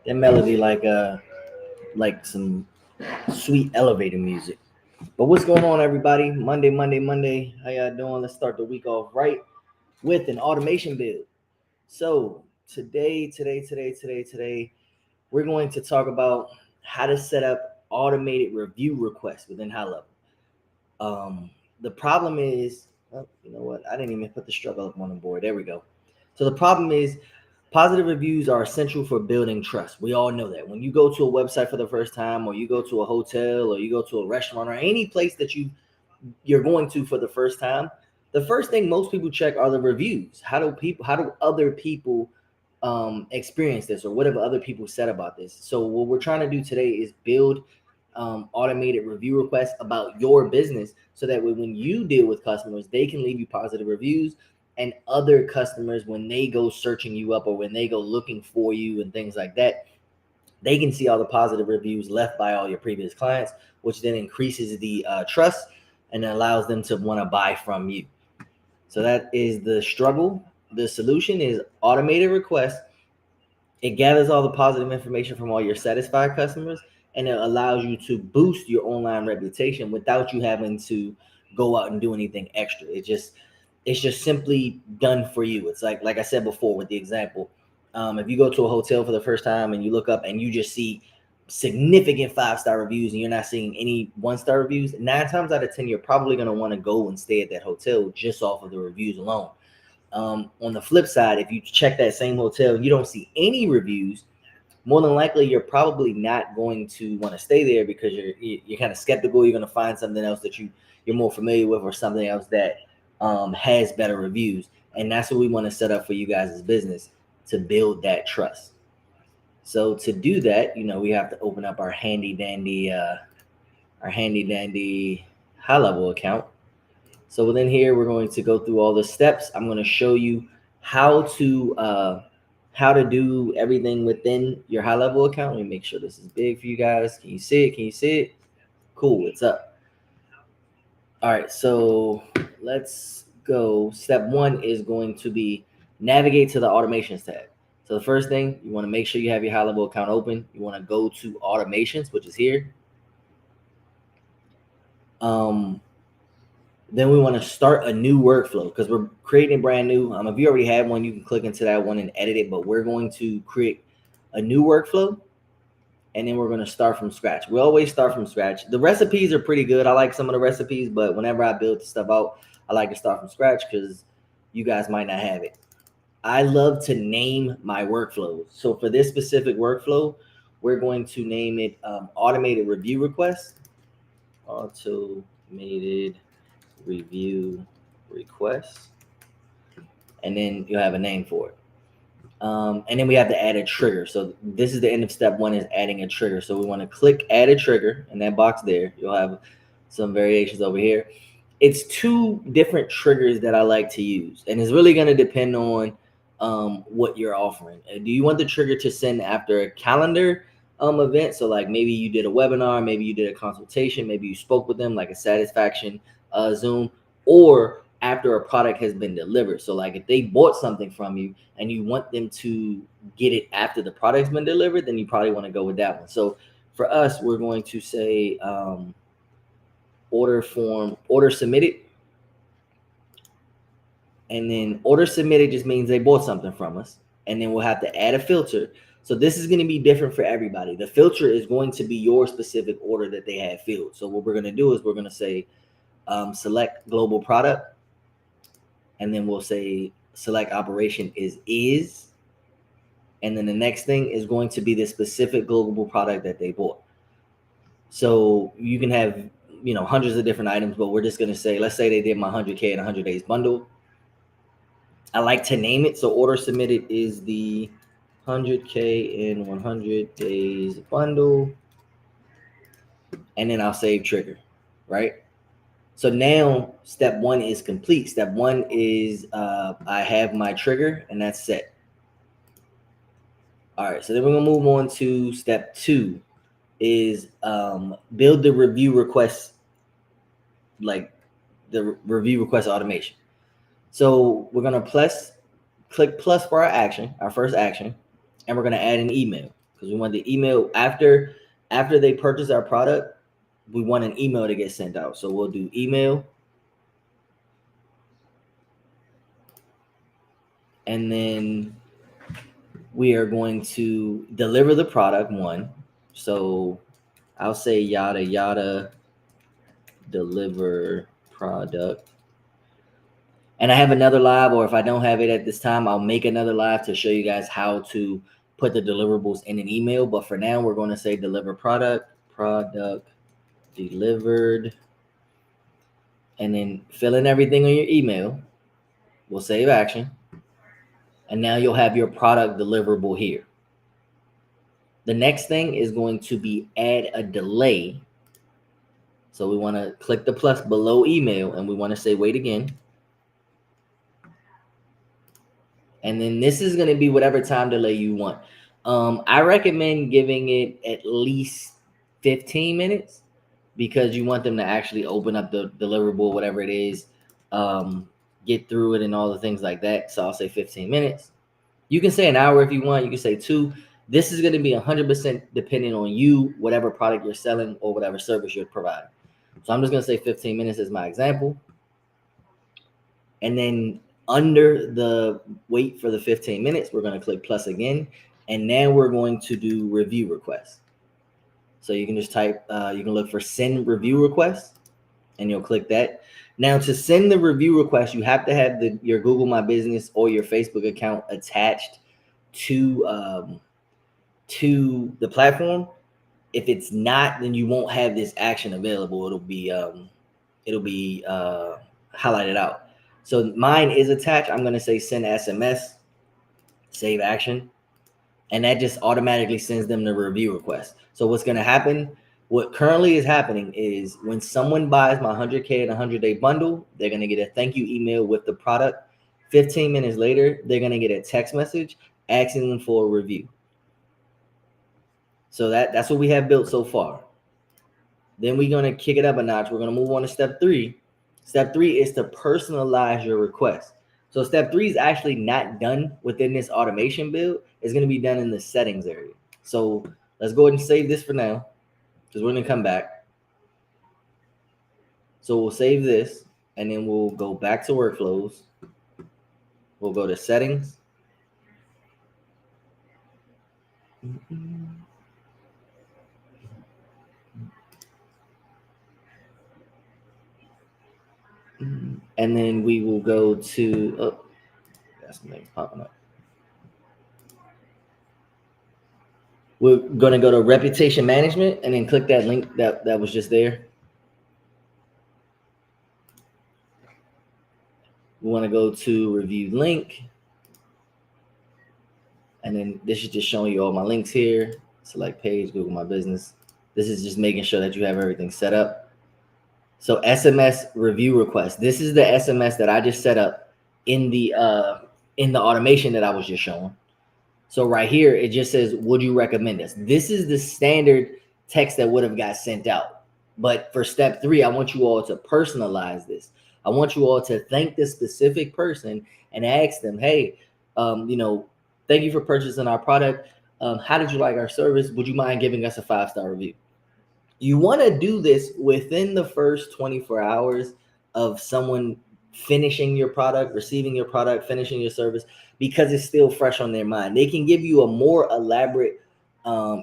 That melody like some sweet elevator music. But what's going on, everybody? Monday. How y'all doing? Let's start the week off right with an automation build. So today, we're going to talk about how to set up automated review requests within HighLevel. The problem is, oh, you know what? I didn't even put the struggle up on the board. There we go. So the problem is positive reviews are essential for building trust. We all know that. When you go to a website for the first time, or you go to a hotel, or you go to a restaurant, or any place that you're going to for the first time, the first thing most people check are the reviews. How do other people experience this, or what have other people said about this? So what we're trying to do today is build automated review requests about your business, so that when you deal with customers, they can leave you positive reviews, and other customers, when they go searching you up or when they go looking for you and things like that, they can see all the positive reviews left by all your previous clients, which then increases the trust and allows them to want to buy from you. So that is the struggle. The solution is automated requests. It gathers all the positive information from all your satisfied customers, and it allows you to boost your online reputation without you having to go out and do anything extra. It's just simply done for you. It's like I said before with the example. If you go to a hotel for the first time and you look up and you just see significant 5-star reviews and you're not seeing any 1-star reviews, 9 times out of 10 you're probably going to want to go and stay at that hotel just off of the reviews alone. On the flip side, if you check that same hotel and you don't see any reviews, more than likely you're probably not going to want to stay there, because you're kind of skeptical. You're going to find something else that you're more familiar with, or something else that has better reviews. And that's what we want to set up for you guys as business, to build that trust. So to do that, we have to open up our handy dandy HighLevel account. So within here, we're going to go through all the steps. I'm going to show you how to do everything within your HighLevel account. Let me make sure this is big for you guys. Can you see it? Can you see it? Cool. It's up. All right. So let's go. Step one is going to be navigate to the automations tab. So the first thing, you want to make sure you have your HighLevel account open. You want to go to automations, which is here. Then we want to start a new workflow, because we're creating brand new. If you already have one, you can click into that one and edit it, but we're going to create a new workflow, and then we're going to start from scratch. We always start from scratch. The recipes are pretty good. I like some of the recipes, but whenever I build the stuff out, I like to start from scratch because you guys might not have it. I love to name my workflows. So for this specific workflow, we're going to name it automated review requests. Automated review requests, and then you'll have a name for it. And then we have to add a trigger. So this is the end of step one, is adding a trigger. So we want to click add a trigger in that box there. You'll have some variations over here. It's 2 different triggers that I like to use, and it's really going to depend on what you're offering. Do you want the trigger to send after a calendar event? So like maybe you did a webinar, maybe you did a consultation, maybe you spoke with them, like a satisfaction Zoom, or after a product has been delivered. So like if they bought something from you and you want them to get it after the product's been delivered, then you probably want to go with that one. So for us, we're going to say order submitted. And then order submitted just means they bought something from us. And then we'll have to add a filter. So this is going to be different for everybody. The filter is going to be your specific order that they have filled. So what we're going to do is we're going to say select global product. And then we'll say select operation is. And then the next thing is going to be the specific global product that they bought. So you can have, hundreds of different items, but we're just going to say, let's say they did my 100K in 100 days bundle. I like to name it. So order submitted is the 100K in 100 days bundle. And then I'll save trigger, right? So now step one is complete. Step one is I have my trigger, and that's set. All right, so then we're gonna move on to step 2 is build the review request, like the review request automation. So we're gonna click plus for our first action, and we're gonna add an email, because we want the email after they purchase our product. We want an email to get sent out. So we'll do email. And then we are going to deliver the product one. So I'll say yada yada deliver product. And I have another live, or if I don't have it at this time, I'll make another live to show you guys how to put the deliverables in an email. But for now, we're going to say deliver product delivered, and then fill in everything on your email. We'll save action. And now you'll have your product deliverable here. The next thing is going to be add a delay. So we want to click the plus below email, and we want to say wait again. And then this is going to be whatever time delay you want. I recommend giving it at least 15 minutes because you want them to actually open up the deliverable, whatever it is, get through it and all the things like that. So I'll say 15 minutes. You can say an hour if you want. You can say 2. This is going to be 100% dependent on you, whatever product you're selling or whatever service you're providing. So I'm just going to say 15 minutes as my example. And then under the wait for the 15 minutes, we're going to click plus again. And now we're going to do review requests. So you can just type, you can look for send review request, and you'll click that. Now to send the review request, you have to have your Google My Business or your Facebook account attached to the platform. If it's not, then you won't have this action available. It'll be highlighted out. So mine is attached. I'm going to say send SMS, save action, and that just automatically sends them the review request. So what's going to happen, what currently is happening is when someone buys my 100K and 100-day bundle, they're going to get a thank you email with the product. 15 minutes later, they're going to get a text message asking them for a review. So that's what we have built so far. Then we're going to kick it up a notch. We're going to move on to step 3. Step 3 is to personalize your request. So step 3 is actually not done within this automation build. It's going to be done in the settings area. So let's go ahead and save this for now because we're going to come back. So we'll save this, and then we'll go back to workflows. We'll go to settings. And then we will go to, oh, that's something popping up. We're going to go to reputation management and then click that link that was just there. We want to go to review link. And then this is just showing you all my links here. Select page, Google My Business. This is just making sure that you have everything set up. So SMS review request. This is the SMS that I just set up in the automation that I was just showing. So right here, it just says, would you recommend this? This is the standard text that would have got sent out. But for step 3, I want you all to personalize this. I want you all to thank this specific person and ask them, hey, thank you for purchasing our product. How did you like our service? Would you mind giving us a 5-star review? You want to do this within the first 24 hours of someone finishing your product, receiving your product, finishing your service, because it's still fresh on their mind. They can give you a more elaborate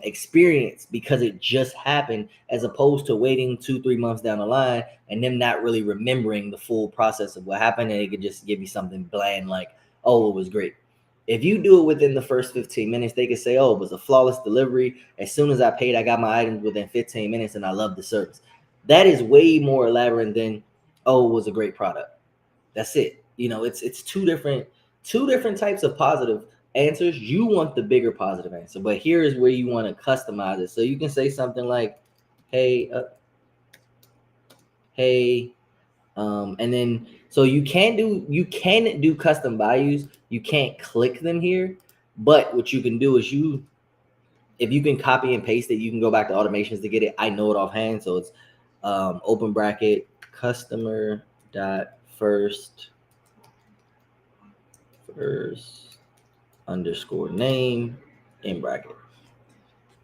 experience because it just happened, as opposed to waiting 2-3 months down the line and them not really remembering the full process of what happened, and they could just give you something bland like, oh, it was great. If you do it within the first 15 minutes, they could say, oh, it was a flawless delivery. As soon as I paid, I got my items within 15 minutes and I love the service. That is way more elaborate than, oh, it was a great product. That's it. It's two different types of positive answers. You want the bigger positive answer, but here is where you want to customize it. So you can say something like, hey, and then so you can do custom values. You can't click them here, but what you can do is if you can copy and paste it, you can go back to automations to get it. I know it offhand, so it's open bracket customer dot first underscore name in bracket.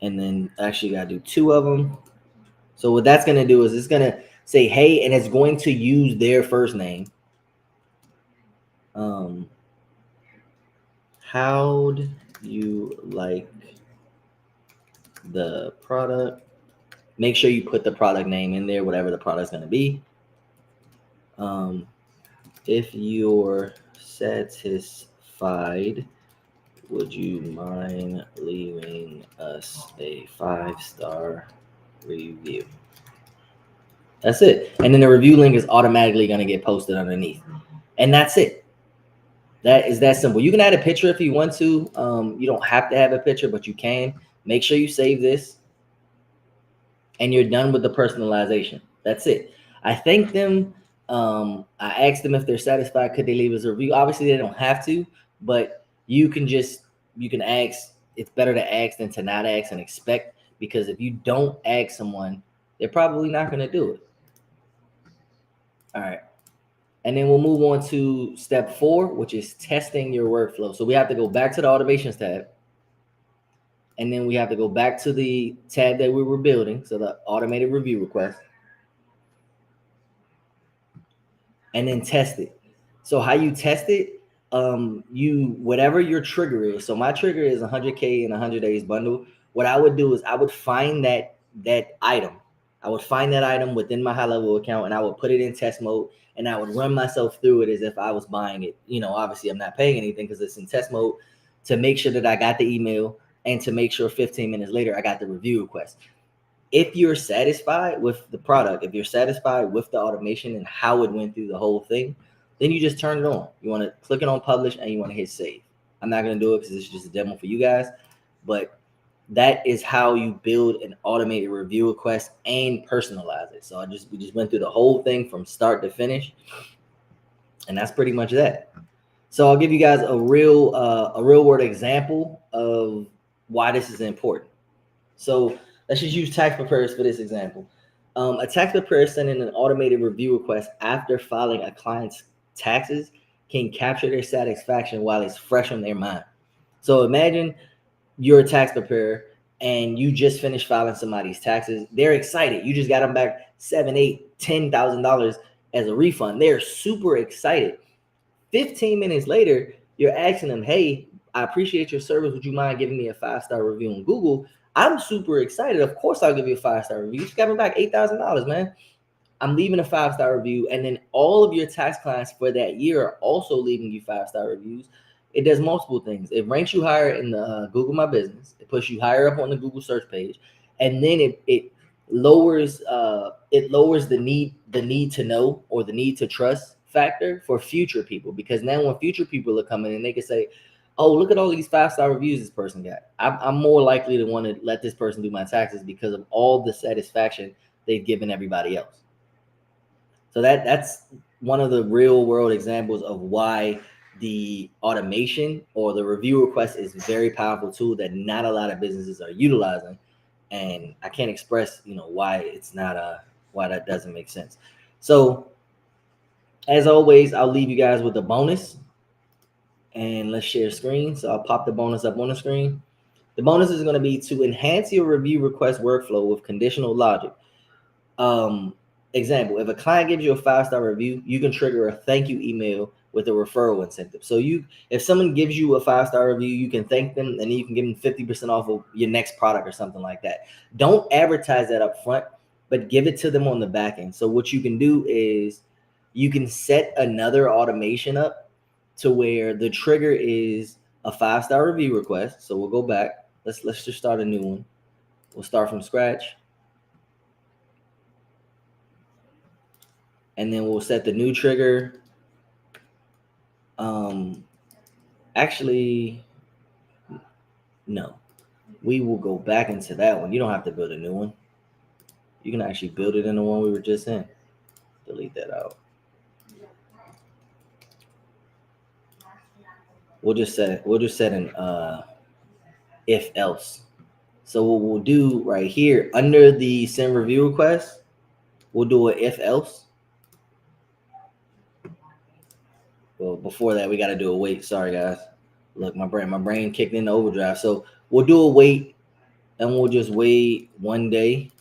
And then actually got to do 2 of them. So what that's going to do is it's going to say, hey, and it's going to use their first name. How'd you like the product? Make sure you put the product name in there, whatever the product's going to be. If you're satisfied, would you mind leaving us a 5-star review? That's it. And then the review link is automatically going to get posted underneath. And that's it. That is that simple. You can add a picture if you want to. You don't have to have a picture, but you can. Make sure you save this. And you're done with the personalization. That's it. I thanked them. I asked them if they're satisfied. Could they leave us a review? Obviously, they don't have to, but you can ask. It's better to ask than to not ask and expect, because if you don't ask someone, they're probably not going to do it. All right. And then we'll move on to step 4, which is testing your workflow. So we have to go back to the automations tab. And then we have to go back to the tab that we were building. So the automated review request. And then test it. So how you test it, you whatever your trigger is. So my trigger is 100K in 100 days bundle. What I would do is I would find that item. I would find that item within my HighLevel account, and I would put it in test mode, and I would run myself through it as if I was buying it. Obviously I'm not paying anything because it's in test mode, to make sure that I got the email, and to make sure 15 minutes later I got the review request. If you're satisfied with the product, if you're satisfied with the automation and how it went through the whole thing, then you just turn it on. You want to click it on publish, and you want to hit save. I'm not going to do it because it's just a demo for you guys, but that is how you build an automated review request and personalize it. So we just went through the whole thing from start to finish, and that's pretty much that. So I'll give you guys a real world example of why this is important. So let's just use tax preparers for this example. A tax preparer sending an automated review request after filing a client's taxes can capture their satisfaction while it's fresh on their mind. So imagine you're a tax preparer and you just finished filing somebody's taxes. They're excited. You just got them back $7,000, $8,000, $10,000 as a refund. They're super excited. 15 minutes later, you're asking them, hey, I appreciate your service. Would you mind giving me a 5-star review on Google? I'm super excited. Of course, I'll give you a 5-star review. You just got me back $8,000, man. I'm leaving a 5-star review. And then all of your tax clients for that year are also leaving you 5-star reviews. It does multiple things. It ranks you higher in the Google My Business. It puts you higher up on the Google search page. And then it lowers the need to know, or the need to trust factor for future people, because now when future people are coming in, they can say, oh, look at all these 5-star reviews this person got. I'm more likely to want to let this person do my taxes because of all the satisfaction they've given everybody else. So that's one of the real world examples of why the automation or the review request is a very powerful tool that not a lot of businesses are utilizing. And I can't express, why it's not why that doesn't make sense. So as always, I'll leave you guys with a bonus, and let's share screen. So I'll pop the bonus up on the screen. The bonus is going to be to enhance your review request workflow with conditional logic. Example, if a client gives you a 5-star review, you can trigger a thank you email with a referral incentive. So if someone gives you a 5-star review, you can thank them, and then you can give them 50% off of your next product or something like that. Don't advertise that up front, but give it to them on the back end. So what you can do is you can set another automation up to where the trigger is a 5-star review request. So we'll go back. Let's just start a new one. We'll start from scratch. And then we'll set the new trigger. Actually, no. We will go back into that one. You don't have to build a new one. You can actually build it in the one we were just in. Delete that out. We'll just set an if else. So what we'll do right here under the send review request, we'll do an if else. Well, before that, we got to do a wait. Sorry, guys. Look, my brain kicked into overdrive. So we'll do a wait and we'll just wait 1 day.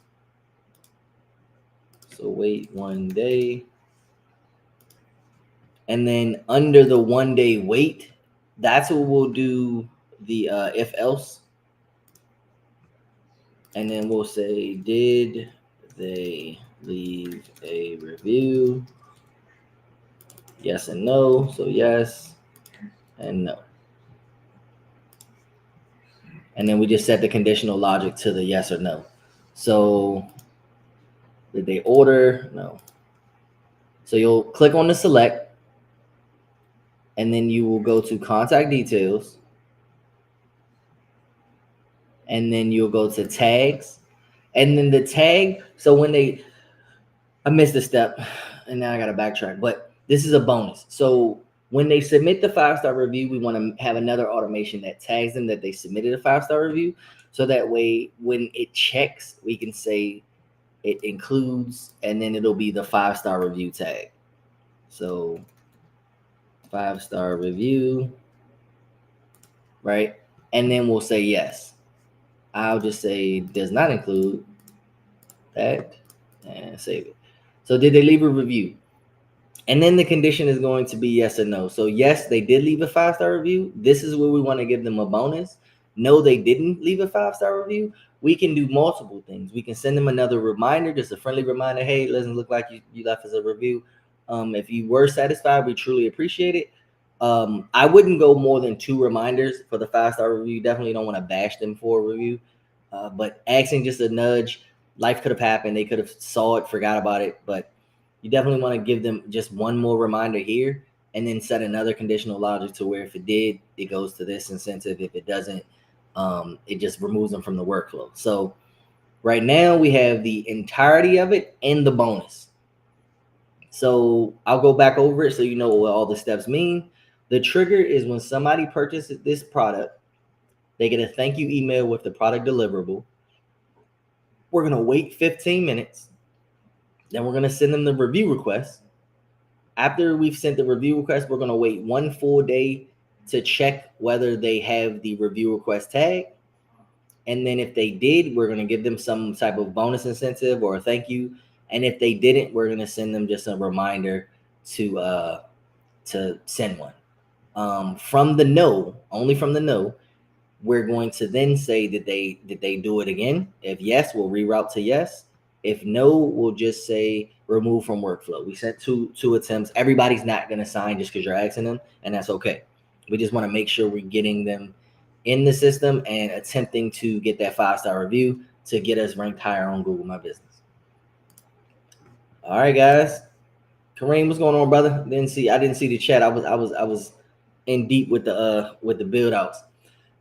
So wait 1 day. And then under the 1 day wait, that's what we'll do the if else. And then we'll say, did they leave a review? Yes and no. So yes and no. And then we just set the conditional logic to the yes or no. So did they order? No. So you'll click on the select, and then you will go to contact details, and then you'll go to tags, and then the tag. So when I missed a step, and now I got to backtrack, but this is a bonus. So when they submit the 5-star review, we want to have another automation that tags them that they submitted a 5-star review. So that way, when it checks, we can say it includes, and then it'll be the 5-star review tag. So 5-star review, right? And then we'll say yes. I'll just say does not include that and save it. So did they leave a review? And then the condition is going to be yes or no. So yes, they did leave a 5-star review. This is where we want to give them a bonus. No, they didn't leave a 5-star review. We can do multiple things. We can send them another reminder, just a friendly reminder. Hey, it doesn't look like you left us a review. If you were satisfied, we truly appreciate it. I wouldn't go more than 2 reminders for the 5-star review. Definitely don't want to bash them for a review. But asking just a nudge, life could have happened. They could have saw it, forgot about it, but you definitely want to give them just one more reminder here, and then set another conditional logic to where if it did, it goes to this incentive. If it doesn't, it just removes them from the workflow. So right now we have the entirety of it and the bonus. So I'll go back over it so you know what all the steps mean. The trigger is when somebody purchases this product, they get a thank you email with the product deliverable. We're going to wait 15 minutes. Then we're going to send them the review request. After we've sent the review request, we're going to wait 1 full day to check whether they have the review request tag. And then if they did, we're going to give them some type of bonus incentive or a thank you. And if they didn't, we're going to send them just a reminder to send one. From the no, only from the no, we're going to then say did they do it again? If yes, we'll reroute to yes. If no, we'll just say remove from workflow. We sent two attempts. Everybody's not going to sign just because you're asking them, and that's okay. We just want to make sure we're getting them in the system and attempting to get that 5-star review to get us ranked higher on Google My Business. All right, guys. Kareem, what's going on, brother? I didn't see the chat. I was in deep with the build outs.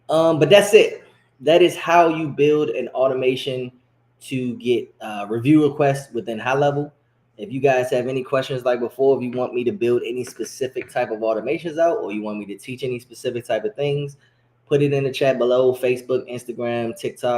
But that's it. That is how you build an automation to get review requests within GoHighLevel. If you guys have any questions like before, if you want me to build any specific type of automations out, or you want me to teach any specific type of things, put it in the chat below. Facebook, Instagram, TikTok.